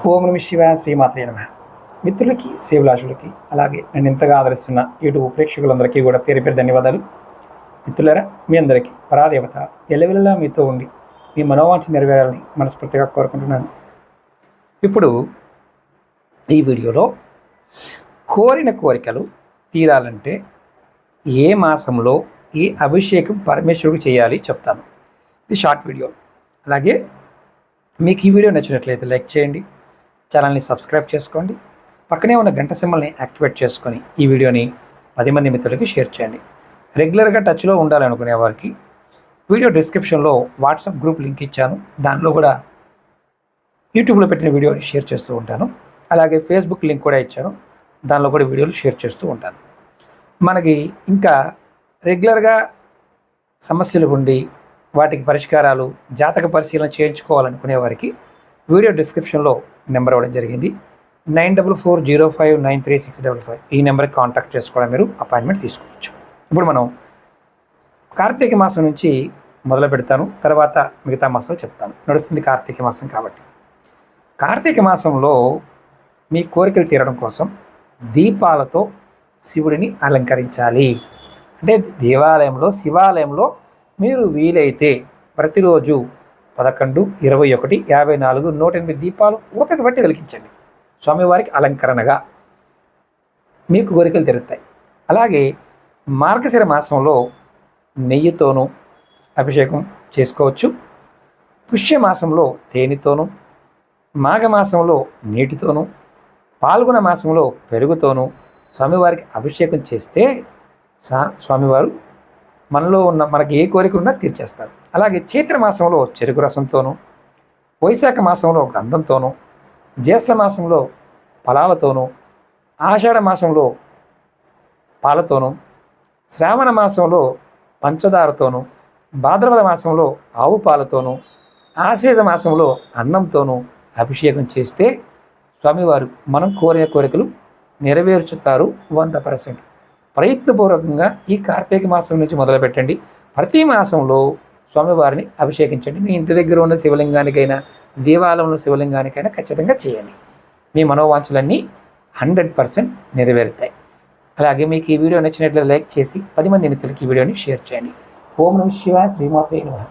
ఓం నమః శివాయ శ్రీమాత్రే నమః. మిత్రులకి, శ్రీభిలాషులకి, అలాగే నన్ను ఇంతగా ఆదరిస్తున్న యూట్యూబ్ ప్రేక్షకులందరికీ కూడా పేరు పేరు ధన్యవాదాలు. మిత్రులారా, మీ అందరికీ పరాదేవత ఎల్లవెల్లలా మీతో ఉండి మీ మనోవాంఛ నెరవేరాలని మనస్ఫూర్తిగా కోరుకుంటున్నాను. ఇప్పుడు ఈ వీడియోలో కోరిన కోరికలు తీరాలంటే ఏ మాసంలో ఏ అభిషేకం పరమేశ్వరుడికి చేయాలి చెప్తాను. ఇది షార్ట్ వీడియో. అలాగే మీకు ఈ వీడియో నచ్చినట్లయితే లైక్ చేయండి, ఛానల్ని సబ్స్క్రైబ్ చేసుకోండి, పక్కనే ఉన్న గంట సింబల్ని యాక్టివేట్ చేసుకొని ఈ వీడియోని 10 మంది మిత్రులకి షేర్ చేయండి. రెగ్యులర్గా టచ్లో ఉండాలనుకునే వారికి వీడియో డిస్క్రిప్షన్లో వాట్సాప్ గ్రూప్ లింక్ ఇచ్చాను. దానిలో కూడా యూట్యూబ్లో పెట్టిన వీడియోని షేర్ చేస్తూ ఉంటాను. అలాగే ఫేస్బుక్ లింక్ కూడా ఇచ్చాను, దానిలో కూడా వీడియోలు షేర్ చేస్తూ ఉంటాను. మనకి ఇంకా రెగ్యులర్గా సమస్యలు ఉండి వాటికి పరిష్కారాలు, జాతక పరిశీలన చేయించుకోవాలనుకునే వారికి వీడియో డిస్క్రిప్షన్లో నెంబర్ ఇవ్వడం జరిగింది. 9440593655 ఈ నెంబర్కి కాంటాక్ట్ చేసుకోవడం, మీరు అపాయింట్మెంట్ తీసుకోవచ్చు. ఇప్పుడు మనం కార్తీక మాసం నుంచి మొదలు పెడతాను, తర్వాత మిగతా మాసాలు చెప్తాను. నడుస్తుంది కార్తీక మాసం కాబట్టి. కార్తీక మాసంలో మీ కోరికలు తీరడం కోసం దీపాలతో శివుడిని అలంకరించాలి. అంటే దేవాలయంలో, శివాలయంలో మీరు వీలైతే ప్రతిరోజు 11, 21, 54, 108 దీపాలు ఓపిక బట్టి వెలిగించండి. స్వామివారికి అలంకరణగా మీకు కోరికలు తీరుతాయి. అలాగే మార్గశిర మాసంలో నెయ్యితోనూ అభిషేకం చేసుకోవచ్చు. పుష్యమాసంలో తేనెతోనూ, మాఘమాసంలో నీటితోనూ, పాల్గొన మాసంలో పెరుగుతోనూ స్వామివారికి అభిషేకం చేస్తే స్వామివారు మనలో ఉన్న మనకి ఏ కోరిక ఉన్నా తీర్చేస్తారు. అలాగే చైత్ర మాసంలో చెరుకు రసంతోనూ, వైశాఖ మాసంలో గంధంతోనూ, జ్యేష్ఠ మాసంలో ఫలాలతోనూ, ఆషాఢ మాసంలో పాలతోనూ, శ్రావణ మాసంలో పంచదారతోనూ, భాద్రపద మాసంలో ఆవు పాలతోనూ, ఆశ్వేజ మాసంలో అన్నంతోనూ అభిషేకం చేస్తే స్వామివారు మనం కోరిన కోరికలు నెరవేర్చుతారు 100%. ప్రయత్నపూర్వకంగా ఈ కార్తీక మాసం నుంచి మొదలుపెట్టండి. ప్రతి మాసంలో స్వామివారిని అభిషేకించండి. మీ ఇంటి దగ్గర ఉన్న శివలింగానికైనా, దేవాలయంలో శివలింగానికైనా ఖచ్చితంగా చేయండి. మీ మనోవాంఛలన్నీ 100% నెరవేరుతాయి. అలాగే మీకు ఈ వీడియో నచ్చినట్లయితే లైక్ చేసి 10 మంది మిత్రులకి ఈ వీడియోని షేర్ చేయండి. ఓం నమః శివాయ శ్రీమాత్రే నమః.